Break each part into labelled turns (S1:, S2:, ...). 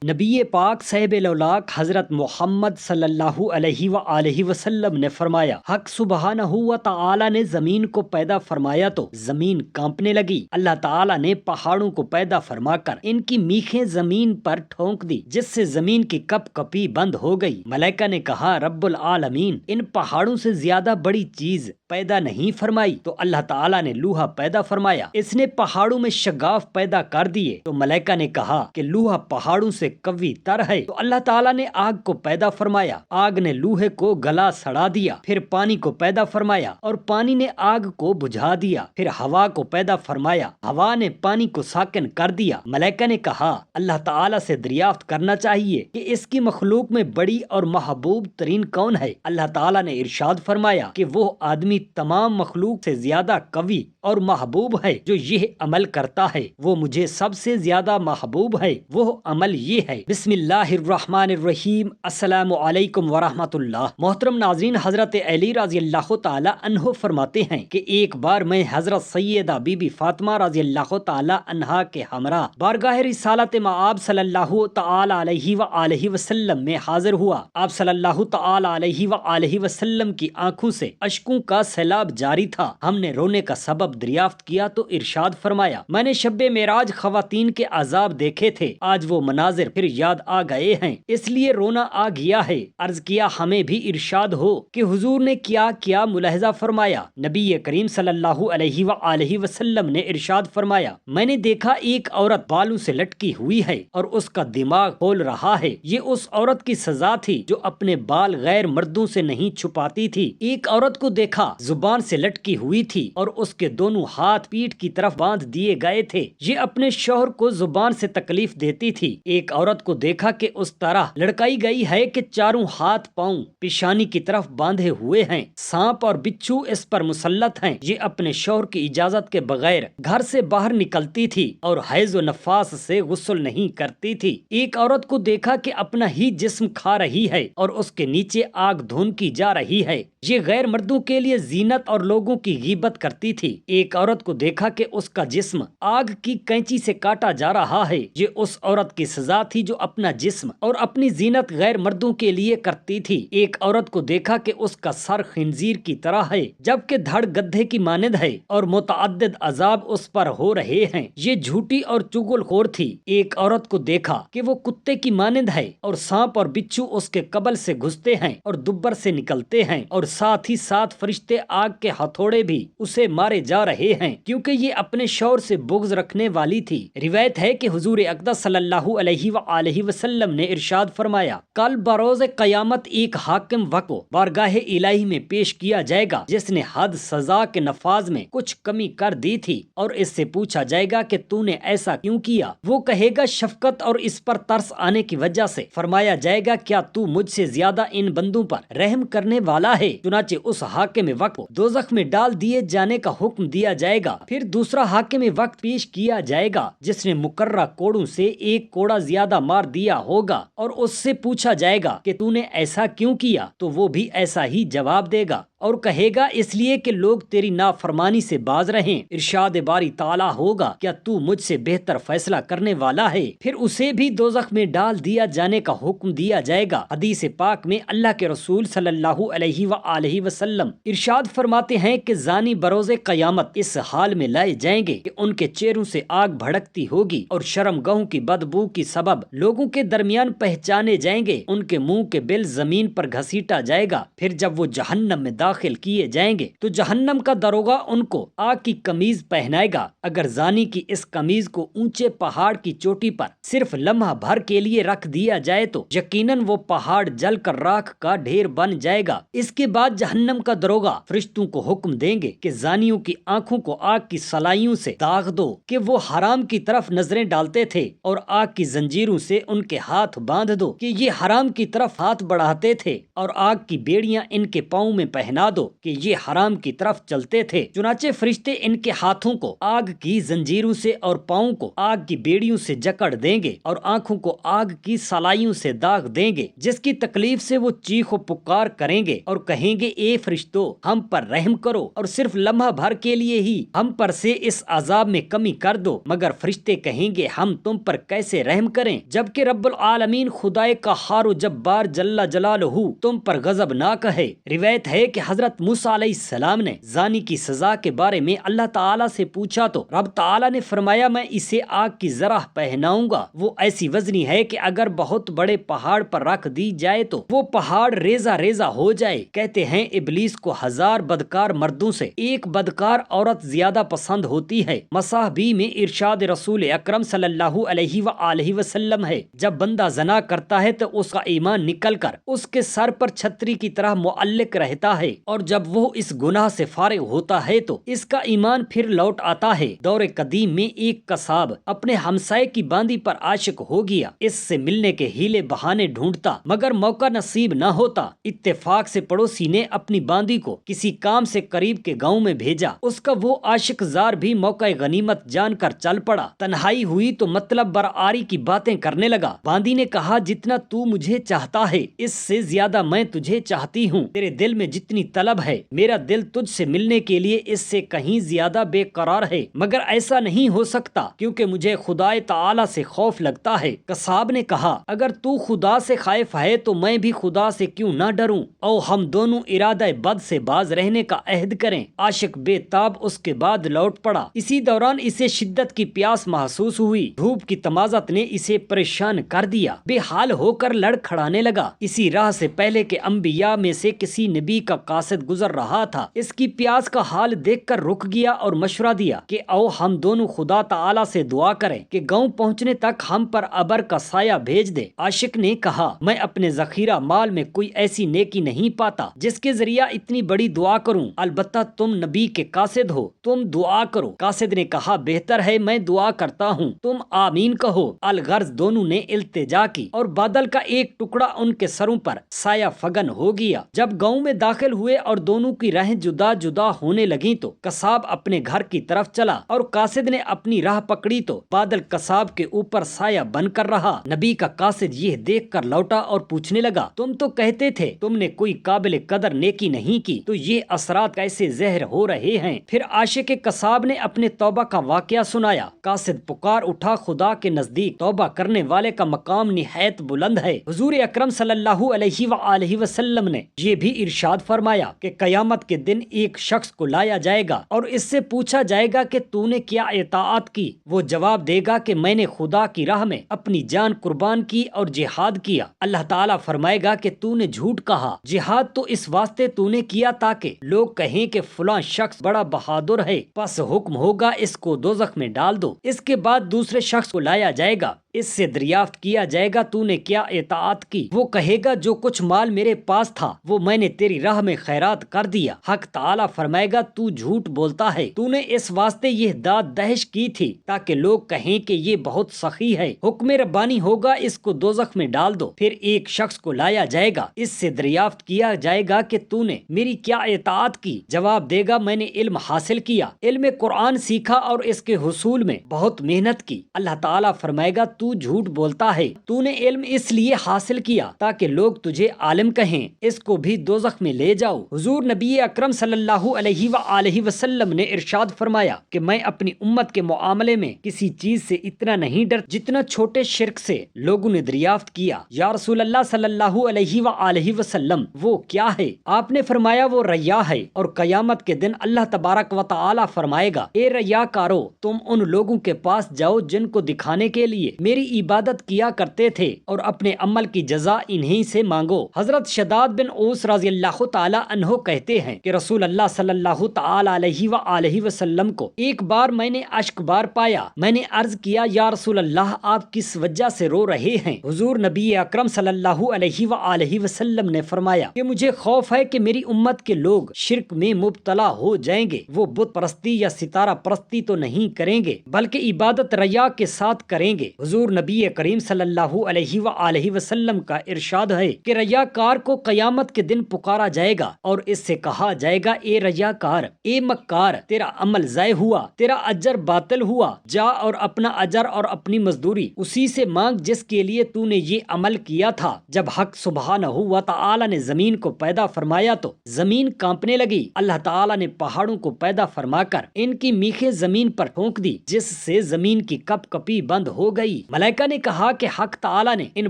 S1: نبی پاک صاحب الاولاق حضرت محمد صلی اللہ علیہ وآلہ وسلم نے فرمایا، حق سبحانہ و تعالی نے زمین کو پیدا فرمایا تو زمین کانپنے لگی۔ اللہ تعالی نے پہاڑوں کو پیدا فرما کر ان کی میخیں زمین پر ٹھونک دی، جس سے زمین کی کپ کپی بند ہو گئی۔ ملائکہ نے کہا، رب العالمین ان پہاڑوں سے زیادہ بڑی چیز پیدا نہیں فرمائی؟ تو اللہ تعالی نے لوہا پیدا فرمایا، اس نے پہاڑوں میں شگاف پیدا کر دیے۔ تو ملائکہ نے کہا کہ لوہا پہاڑوں سے قوی تر ہے۔ تو اللہ تعالی نے آگ کو پیدا فرمایا، آگ نے لوہے کو گلا سڑا دیا۔ پھر پانی کو پیدا فرمایا اور پانی نے آگ کو بجھا دیا۔ پھر ہوا کو پیدا فرمایا، ہوا نے پانی کو ساکن کر دیا۔ ملائکہ نے کہا، اللہ تعالی سے دریافت کرنا چاہیے کہ اس کی مخلوق میں بڑی اور محبوب ترین کون ہے؟ اللہ تعالی نے ارشاد فرمایا کہ وہ آدمی تمام مخلوق سے زیادہ قوی اور محبوب ہے جو یہ عمل کرتا ہے، وہ مجھے سب سے زیادہ محبوب ہے۔ وہ عمل یہ ہے۔ بسم اللہ الرحمن الرحیم۔ السلام علیکم ورحمۃ اللہ۔ محترم ناظرین، حضرت علی رضی اللہ تعالی عنہ فرماتے ہیں کہ ایک بار میں حضرت سیدہ بی بی فاطمہ رضی اللہ تعالی عنہا کے ہمراہ بارگاہ رسالت مآب صلی اللہ تعالی علیہ وآلہ وسلم میں حاضر ہوا۔ آپ صلی اللہ تعالی علیہ وآلہ وسلم کی آنکھوں سے اشکوں کا سیلاب جاری تھا۔ ہم نے رونے کا سبب دریافت کیا تو ارشاد فرمایا، میں نے شب معراج خواتین کے عذاب دیکھے تھے، آج وہ مناظر پھر یاد آ گئے ہیں، اس لیے رونا آ گیا ہے۔ عرض کیا، ہمیں بھی ارشاد ہو کہ حضور نے کیا کیا ملاحظہ فرمایا؟ نبی کریم صلی اللہ علیہ وآلہ وسلم نے ارشاد فرمایا، میں نے دیکھا ایک عورت بالوں سے لٹکی ہوئی ہے اور اس کا دماغ کھول رہا ہے۔ یہ اس عورت کی سزا تھی جو اپنے بال غیر مردوں سے نہیں چھپاتی تھی۔ ایک عورت کو دیکھا زبان سے لٹکی ہوئی تھی اور اس کے دونوں ہاتھ پیٹھ کی طرف باندھ دیے گئے تھے، یہ اپنے شوہر کو زبان سے تکلیف دیتی تھی۔ ایک عورت کو دیکھا کہ اس طرح لڑکائی گئی ہے کہ چاروں ہاتھ پاؤں پیشانی کی طرف باندھے ہوئے ہیں، سانپ اور بچھو اس پر مسلط ہیں، یہ اپنے شوہر کی اجازت کے بغیر گھر سے باہر نکلتی تھی اور حیض و نفاس سے غسل نہیں کرتی تھی۔ ایک عورت کو دیکھا کہ اپنا ہی جسم کھا رہی ہے اور اس کے نیچے آگ دھونکی جا رہی ہے، یہ غیر مردوں کے لیے زینت اور لوگوں کی غیبت کرتی تھی۔ ایک عورت کو دیکھا کہ اس کا جسم آگ کی کینچی سے کاٹا جا رہا ہے، یہ اس عورت کی سزا تھی جو اپنا جسم اور اپنی زینت غیر مردوں کے لیے کرتی تھی۔ ایک عورت کو دیکھا کہ اس کا سر خنزیر کی طرح ہے جبکہ دھڑ گدھے کی مانند ہے اور متعدد عذاب اس پر ہو رہے ہیں، یہ جھوٹی اور چغل خور تھی۔ ایک عورت کو دیکھا کہ وہ کتے کی مانند ہے اور سانپ اور بچھو اس کے قبل سے گھستے ہیں اور دبر سے نکلتے ہیں، اور ساتھ ہی ساتھ فرشتے آگ کے ہتھوڑے بھی اسے مارے جا رہے ہیں کیونکہ یہ اپنے شوہر سے بغض رکھنے والی تھی۔ روایت ہے کہ حضور اقدس صلی اللہ علیہ وآلہ وسلم نے ارشاد فرمایا، کل بروز قیامت ایک حاکم وقت کو بارگاہ الہی میں پیش کیا جائے گا جس نے حد سزا کے نفاذ میں کچھ کمی کر دی تھی، اور اس سے پوچھا جائے گا کہ تو نے ایسا کیوں کیا؟ وہ کہے گا، شفقت اور اس پر ترس آنے کی وجہ سے۔ فرمایا جائے گا، کیا تو مجھ سے زیادہ ان بندوں پر رحم کرنے والا ہے؟ چنانچہ اس حاکم وقت کو دوزخ میں ڈال دیے جانے کا حکم دیا جائے گا۔ پھر دوسرا حاکم وقت پیش کیا جائے گا جس نے مقررہ کوڑوں سے ایک کوڑا زیادہ مار دیا ہوگا، اور اس سے پوچھا جائے گا کہ تو نے ایسا کیوں کیا؟ تو وہ بھی ایسا ہی جواب دے گا اور کہے گا، اس لیے کہ لوگ تیری نافرمانی سے باز رہیں۔ ارشاد باری تعالیٰ ہوگا، کیا تو مجھ سے بہتر فیصلہ کرنے والا ہے؟ پھر اسے بھی دوزخ میں ڈال دیا جانے کا حکم دیا جائے گا۔ حدیث پاک میں اللہ کے رسول صلی اللہ علیہ وآلہ وسلم ارشاد فرماتے ہیں کہ زانی بروز قیامت اس حال میں لائے جائیں گے کہ ان کے چہروں سے آگ بھڑکتی ہوگی اور شرم گاہوں کی بدبو کی سبب لوگوں کے درمیان پہچانے جائیں گے، ان کے منہ کے بل زمین پر گھسیٹا جائے گا۔ پھر جب وہ جہنم میں داخل کیے جائیں گے تو جہنم کا داروغہ ان کو آگ کی قمیض پہنائے گا۔ اگر زانی کی اس قمیض کو اونچے پہاڑ کی چوٹی پر صرف لمحہ بھر کے لیے رکھ دیا جائے تو یقیناً وہ پہاڑ جل کر راکھ کا ڈھیر بن جائے گا۔ اس کے بعد جہنم کا داروغہ فرشتوں کو حکم دیں گے کہ زانیوں کی آنکھوں کو آگ کی سلائیوں سے داغ دو کہ وہ حرام کی طرف نظریں ڈالتے تھے، اور آگ کی زنجیروں سے ان کے ہاتھ باندھ دو کہ یہ حرام کی طرف ہاتھ بڑھاتے تھے، اور آگ کی بیڑیاں ان کے پاؤں میں پہنا بنا دو کہ یہ حرام کی طرف چلتے تھے۔ چنانچہ فرشتے ان کے ہاتھوں کو آگ کی زنجیروں سے اور پاؤں کو آگ کی بیڑیوں سے جکڑ دیں گے اور آنکھوں کو آگ کی سلائیوں سے داغ دیں گے، جس کی تکلیف سے وہ چیخ و پکار کریں گے اور کہیں گے اے فرشتوں ہم پر رحم کرو اور صرف لمحہ بھر کے لیے ہی ہم پر سے اس عذاب میں کمی کر دو۔ مگر فرشتے کہیں گے ہم تم پر کیسے رحم کریں جبکہ رب العالمین خدائے قہار و جبار جل جلالہ تم پر غضبناک ہے۔ روایت ہے کہ حضرت موسیٰ علیہ السلام نے زانی کی سزا کے بارے میں اللہ تعالیٰ سے پوچھا تو رب تعالیٰ نے فرمایا میں اسے آگ کی ذرہ پہناؤں گا، وہ ایسی وزنی ہے کہ اگر بہت بڑے پہاڑ پر رکھ دی جائے تو وہ پہاڑ ریزہ ریزہ ہو جائے۔ کہتے ہیں ابلیس کو 1000 بدکار مردوں سے ایک بدکار عورت زیادہ پسند ہوتی ہے۔ مصاحبی میں ارشاد رسول اکرم صلی اللہ علیہ وآلہ وسلم ہے، جب بندہ زنا کرتا ہے تو اس کا ایمان نکل کر اس کے سر پر چھتری کی طرح معلق رہتا ہے، اور جب وہ اس گناہ سے فارغ ہوتا ہے تو اس کا ایمان پھر لوٹ آتا ہے۔ دور قدیم میں ایک قصاب اپنے ہمسائے کی باندی پر عاشق ہو گیا، اس سے ملنے کے ہیلے بہانے ڈھونڈتا مگر موقع نصیب نہ ہوتا۔ اتفاق سے پڑوسی نے اپنی باندی کو کسی کام سے قریب کے گاؤں میں بھیجا، اس کا وہ عاشق زار بھی موقع غنیمت جان کر چل پڑا۔ تنہائی ہوئی تو مطلب برآری کی باتیں کرنے لگا۔ باندی نے کہا جتنا تو مجھے چاہتا ہے اس سے زیادہ میں تجھے چاہتی ہوں، تیرے دل میں جتنی طلب ہے میرا دل تجھ سے ملنے کے لیے اس سے کہیں زیادہ بے قرار ہے، مگر ایسا نہیں ہو سکتا کیونکہ مجھے خدا تعالی سے خوف لگتا ہے۔ قصاب نے کہا اگر تو خدا سے خائف ہے تو میں بھی خدا سے کیوں نہ ڈروں، او ہم دونوں ارادہ بد سے باز رہنے کا عہد کریں۔ عاشق بے تاب اس کے بعد لوٹ پڑا۔ اسی دوران اسے شدت کی پیاس محسوس ہوئی، دھوپ کی تمازت نے اسے پریشان کر دیا، بے حال ہو کر لڑکھڑانے لگا۔ اسی راہ سے پہلے کے انبیاء میں سے کسی نبی کا قاصد گزر رہا تھا، اس کی پیاس کا حال دیکھ کر رک گیا اور مشورہ دیا کہ او ہم دونوں خدا تعالی سے دعا کریں کہ گاؤں پہنچنے تک ہم پر ابر کا سایہ بھیج دے۔ عاشق نے کہا میں اپنے ذخیرہ مال میں کوئی ایسی نیکی نہیں پاتا جس کے ذریعہ اتنی بڑی دعا کروں، البتہ تم نبی کے قاصد ہو، تم دعا کرو۔ قاصد نے کہا بہتر ہے میں دعا کرتا ہوں، تم آمین کہو۔ الغرض دونوں نے التجا کی اور بادل کا ایک ٹکڑا ان کے سروں پر سایہ فگن ہو گیا۔ جب گاؤں میں داخل ہوئے اور دونوں کی راہیں جدا جدا ہونے لگیں تو قصاب اپنے گھر کی طرف چلا اور قاصد نے اپنی راہ پکڑی تو بادل قصاب کے اوپر سایہ بن کر رہا۔ نبی کا قاصد یہ دیکھ کر لوٹا اور پوچھنے لگا تم تو کہتے تھے تم نے کوئی قابل قدر نیکی نہیں کی، تو یہ اثرات کیسے ظاہر ہو رہے ہیں؟ پھر عاشق قصاب نے اپنے توبہ کا واقعہ سنایا۔ قاصد پکار اٹھا خدا کے نزدیک توبہ کرنے والے کا مقام نہایت بلند ہے۔ حضور اکرم صلی اللہ علیہ وآلہ وسلم نے یہ بھی ارشاد فرمایا کہ قیامت کے دن ایک شخص کو لایا جائے گا اور اس سے پوچھا جائے گا کہ تو نے کیا اطاعت کی؟ وہ جواب دے گا کہ میں نے خدا کی راہ میں اپنی جان قربان کی اور جہاد کیا۔ اللہ تعالیٰ فرمائے گا کہ تو نے جھوٹ کہا، جہاد تو اس واسطے تو نے کیا تاکہ لوگ کہیں کہ فلاں شخص بڑا بہادر ہے، پس حکم ہوگا اس کو دوزخ میں ڈال دو۔ اس کے بعد دوسرے شخص کو لایا جائے گا، اس سے دریافت کیا جائے گا تو نے کیا اطاعت کی؟ وہ کہے گا جو کچھ مال میرے پاس تھا وہ میں نے تیری راہ میں خیرات کر دیا۔ حق تعالیٰ فرمائے گا تو جھوٹ بولتا ہے، تو نے اس واسطے یہ داد دہش کی تھی تاکہ لوگ کہیں کہ یہ بہت سخی ہے، حکم ربانی ہوگا اس کو دوزخ میں ڈال دو۔ پھر ایک شخص کو لایا جائے گا، اس سے دریافت کیا جائے گا کہ تو نے میری کیا اطاعت کی؟ جواب دے گا میں نے علم حاصل کیا، علم قرآن سیکھا اور اس کے حصول میں بہت محنت کی۔ اللہ تعالیٰ فرمائے گا تو جھوٹ بولتا ہے، تو نے علم اس لیے حاصل کیا تاکہ لوگ تجھے عالم کہیں، اس کو بھی دوزخ میں لے جاؤ۔ حضور نبی اکرم صلی اللہ علیہ وآلہ وسلم نے ارشاد فرمایا کہ میں اپنی امت کے معاملے میں کسی چیز سے اتنا نہیں ڈر جتنا چھوٹے شرک سے۔ لوگوں نے دریافت کیا یا رسول اللہ صلی اللہ علیہ وآلہ وسلم وہ کیا ہے؟ آپ نے فرمایا وہ ریا ہے، اور قیامت کے دن اللہ تبارک و تعالی فرمائے گا اے ریا کارو تم ان لوگوں کے پاس جاؤ جن کو دکھانے کے لیے میری عبادت کیا کرتے تھے اور اپنے عمل کی جزا انہی سے مانگو۔ حضرت شداد بن اوس رضی اللہ تعالی عنہ کہتے ہیں کہ رسول اللہ صلی اللہ تعالی علیہ وآلہ وسلم کو ایک بار میں نے اشک بار پایا، میں نے عرض کیا یا رسول اللہ آپ کس وجہ سے رو رہے ہیں؟ حضور نبی اکرم صلی اللہ علیہ وآلہ وسلم نے فرمایا کہ مجھے خوف ہے کہ میری امت کے لوگ شرک میں مبتلا ہو جائیں گے، وہ بت پرستی یا ستارہ پرستی تو نہیں کریں گے بلکہ عبادت ریا کے ساتھ کریں گے۔ حضور حضور نبی کریم صلی اللہ علیہ وآلہ وسلم کا ارشاد ہے کہ ریاکار کو قیامت کے دن پکارا جائے گا اور اس سے کہا جائے گا اے ریاکار، اے مکار، تیرا عمل ضائع ہوا، تیرا اجر باطل ہوا، جا اور اپنا اجر اور اپنی مزدوری اسی سے مانگ جس کے لیے تو نے یہ عمل کیا تھا۔ جب حق سبحانہ و تعالی نے زمین کو پیدا فرمایا تو زمین کانپنے لگی۔ اللہ تعالی نے پہاڑوں کو پیدا فرما کر ان کی میخیں زمین پر ٹھونک دی جس سے زمین کی کپ کپی بند ہو گئی۔ ملائکہ نے کہا کہ حق تعالی نے ان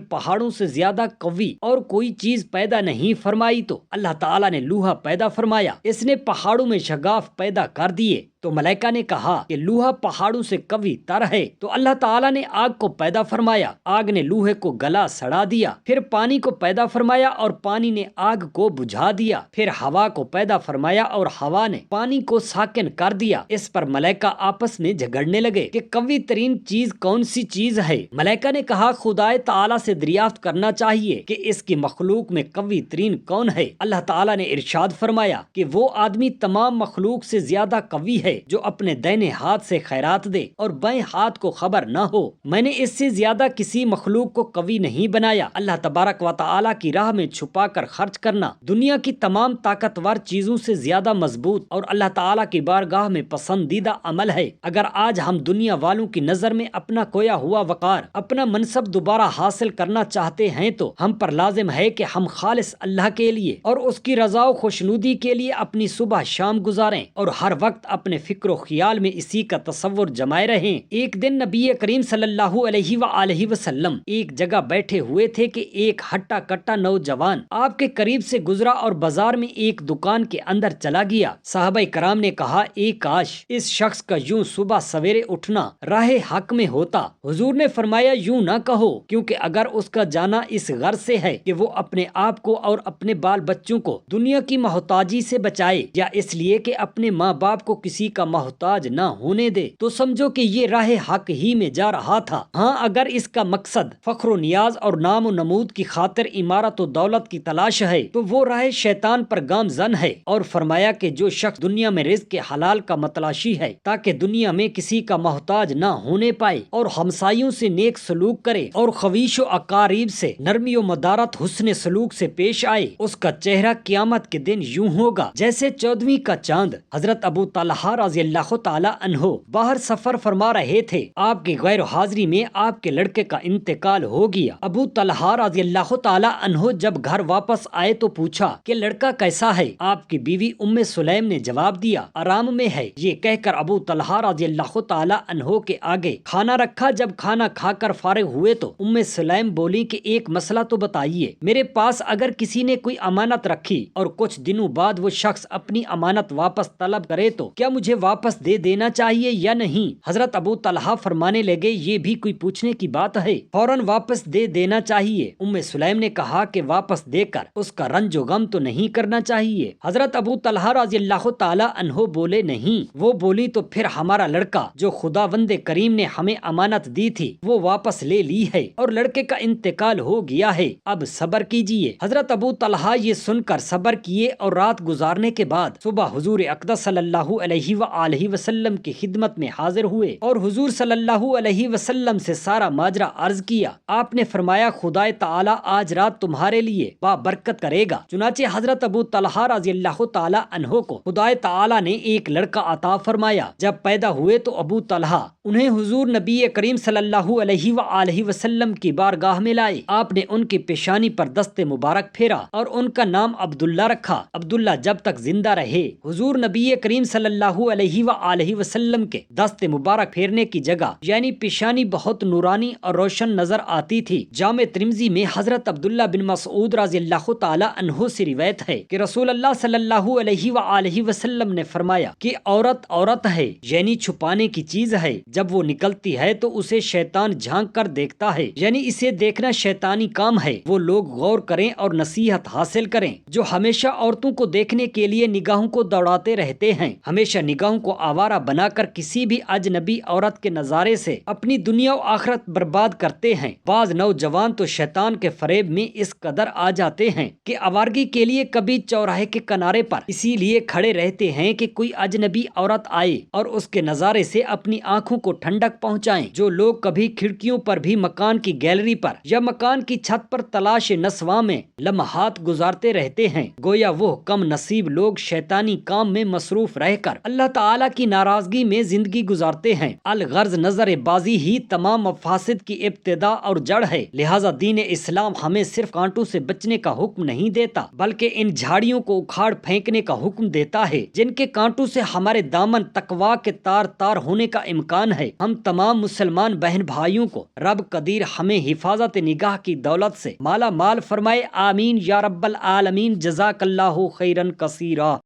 S1: پہاڑوں سے زیادہ قوی اور کوئی چیز پیدا نہیں فرمائی تو اللہ تعالی نے لوہا پیدا فرمایا، اس نے پہاڑوں میں شگاف پیدا کر دیے۔ تو ملائکہ نے کہا کہ لوہا پہاڑوں سے قوی تر ہے۔ تو اللہ تعالیٰ نے آگ کو پیدا فرمایا، آگ نے لوہے کو گلا سڑا دیا۔ پھر پانی کو پیدا فرمایا اور پانی نے آگ کو بجھا دیا۔ پھر ہوا کو پیدا فرمایا اور ہوا نے پانی کو ساکن کر دیا۔ اس پر ملائکہ آپس میں جھگڑنے لگے کہ قوی ترین چیز کون سی چیز ہے۔ ملائکہ نے کہا خدائے تعالیٰ سے دریافت کرنا چاہیے کہ اس کی مخلوق میں قوی ترین کون ہے۔ اللہ تعالیٰ نے ارشاد فرمایا کہ وہ آدمی تمام مخلوق سے زیادہ قوی ہے جو اپنے دائیں ہاتھ سے خیرات دے اور بائیں ہاتھ کو خبر نہ ہو۔ میں نے اس سے زیادہ کسی مخلوق کو قوی نہیں بنایا۔ اللہ تبارک و تعالیٰ کی راہ میں چھپا کر خرچ کرنا دنیا کی تمام طاقتور چیزوں سے زیادہ مضبوط اور اللہ تعالیٰ کی بارگاہ میں پسندیدہ عمل ہے۔ اگر آج ہم دنیا والوں کی نظر میں اپنا کھویا ہوا وقار، اپنا منصب دوبارہ حاصل کرنا چاہتے ہیں تو ہم پر لازم ہے کہ ہم خالص اللہ کے لیے اور اس کی رضا و خوشنودی کے لیے اپنی صبح شام گزاریں اور ہر وقت اپنے فکر و خیال میں اسی کا تصور جمائے رہیں۔ ایک دن نبی کریم صلی اللہ علیہ وآلہ وسلم ایک جگہ بیٹھے ہوئے تھے کہ ایک ہٹا کٹا نوجوان آپ کے قریب سے گزرا اور بازار میں ایک دکان کے اندر چلا گیا۔ صحابہ کرام نے کہا اے کاش اس شخص کا یوں صبح سویرے اٹھنا راہ حق میں ہوتا۔ حضور نے فرمایا یوں نہ کہو، کیونکہ اگر اس کا جانا اس غرض سے ہے کہ وہ اپنے آپ کو اور اپنے بال بچوں کو دنیا کی محتاجی سے بچائے یا اس لیے کہ اپنے ماں باپ کو کسی کا محتاج نہ ہونے دے، تو سمجھو کہ یہ راہ حق ہی میں جا رہا تھا۔ ہاں اگر اس کا مقصد فخر و نیاز اور نام و نمود کی خاطر عمارت و دولت کی تلاش ہے تو وہ راہ شیطان پر گامزن ہے۔ اور فرمایا کہ جو شخص دنیا میں رزق حلال کا متلاشی ہے تاکہ دنیا میں کسی کا محتاج نہ ہونے پائے اور ہمسایوں سے نیک سلوک کرے اور خویش و اقارب سے نرمی و مدارت حسن سلوک سے پیش آئے، اس کا چہرہ قیامت کے دن یوں ہوگا جیسے 14ویں کا چاند۔ حضرت ابو طلحہ رضی اللہ تعالی عنہ باہر سفر فرما رہے تھے، آپ کی غیر حاضری میں آپ کے لڑکے کا انتقال ہو گیا۔ ابو طلحہ رضی اللہ تعالی عنہ جب گھر واپس آئے تو پوچھا کہ لڑکا کیسا ہے؟ آپ کی بیوی ام سلیم نے جواب دیا آرام میں ہے۔ یہ کہہ کر ابو طلحہ رضی اللہ تعالی عنہ کے آگے کھانا رکھا۔ جب کھانا کھا کر فارغ ہوئے تو ام سلیم بولی کہ ایک مسئلہ تو بتائیے، میرے پاس اگر کسی نے کوئی امانت رکھی اور کچھ دنوں بعد وہ شخص اپنی امانت واپس طلب کرے تو کیا مجھے واپس دے دینا چاہیے یا نہیں؟ حضرت ابو طلحہ فرمانے لگے یہ بھی کوئی پوچھنے کی بات ہے، فوراً واپس دے دینا چاہیے۔ ام سلیم نے کہا کہ واپس دے کر اس کا رنج و غم تو نہیں کرنا چاہیے۔ حضرت ابو طلحہ رضی اللہ تعالی عنہ بولے نہیں۔ وہ بولی تو پھر ہمارا لڑکا جو خداوند کریم نے ہمیں امانت دی تھی وہ واپس لے لی ہے اور لڑکے کا انتقال ہو گیا ہے، اب صبر کیجیے۔ حضرت ابو طلحہ یہ سن کر صبر کیے اور رات گزارنے کے بعد صبح حضور اقدس صلی اللہ علیہ وآلہ وسلم کی خدمت میں حاضر ہوئے اور حضور صلی اللہ علیہ وسلم سے سارا ماجرا عرض کیا۔ آپ نے فرمایا خدائے تعالی آج رات تمہارے لیے بابرکت کرے گا۔ چنانچہ حضرت ابو طلحہ رضی اللہ تعالی عنہ کو خدائے تعالی نے ایک لڑکا عطا فرمایا۔ جب پیدا ہوئے تو ابو طلحہ انہیں حضور نبی کریم صلی اللہ علیہ وآلہ وسلم کی بارگاہ میں لائے۔ آپ نے ان کی پیشانی پر دست مبارک پھیرا اور ان کا نام عبداللہ رکھا۔ عبداللہ جب تک زندہ رہے حضور نبی کریم صلی اللہ علیہ وآلہ وسلم کے دست مبارک پھیرنے کی جگہ یعنی پیشانی بہت نورانی اور روشن نظر آتی تھی۔ جامع ترمذی میں حضرت عبداللہ بن مسعود رضی اللہ تعالی عنہ سے روایت ہے کہ رسول اللہ صلی اللہ علیہ وآلہ وسلم نے فرمایا کہ عورت عورت ہے یعنی چھپانے کی چیز ہے، جب وہ نکلتی ہے تو اسے شیطان جھانک کر دیکھتا ہے، یعنی اسے دیکھنا شیطانی کام ہے۔ وہ لوگ غور کریں اور نصیحت حاصل کریں جو ہمیشہ عورتوں کو دیکھنے کے لیے نگاہوں کو دوڑاتے رہتے ہیں، ہمیشہ نگاہوں کو آوارہ بنا کر کسی بھی اجنبی عورت کے نظارے سے اپنی دنیا و آخرت برباد کرتے ہیں۔ بعض نوجوان تو شیطان کے فریب میں اس قدر آ جاتے ہیں کہ آوارگی کے لیے کبھی چوراہے کے کنارے پر اسی لیے کھڑے رہتے ہیں کہ کوئی اجنبی عورت آئے اور اس کے نظارے سے اپنی آنکھوں کو ٹھنڈک پہنچائیں۔ جو لوگ کبھی کھڑکیوں پر بھی مکان کی گیلری پر یا مکان کی چھت پر تلاش نسواں میں لمحات گزارتے رہتے ہیں، گویا وہ کم نصیب لوگ شیطانی کام میں مصروف رہ کر اللہ تعالیٰ کی ناراضگی میں زندگی گزارتے ہیں۔ الغرض نظر بازی ہی تمام مفاسد کی ابتدا اور جڑ ہے، لہٰذا دین اسلام ہمیں صرف کانٹوں سے بچنے کا حکم نہیں دیتا بلکہ ان جھاڑیوں کو اکھاڑ پھینکنے کا حکم دیتا ہے جن کے کانٹوں سے ہمارے دامن تقویٰ کے تار تار ہونے کا امکان ہے۔ ہم تمام مسلمان بہن بھائیوں کو رب قدیر ہمیں حفاظت نگاہ کی دولت سے مالا مال فرمائے، آمین یا رب العالمین۔ جزاک اللہ خیرا کثیرا۔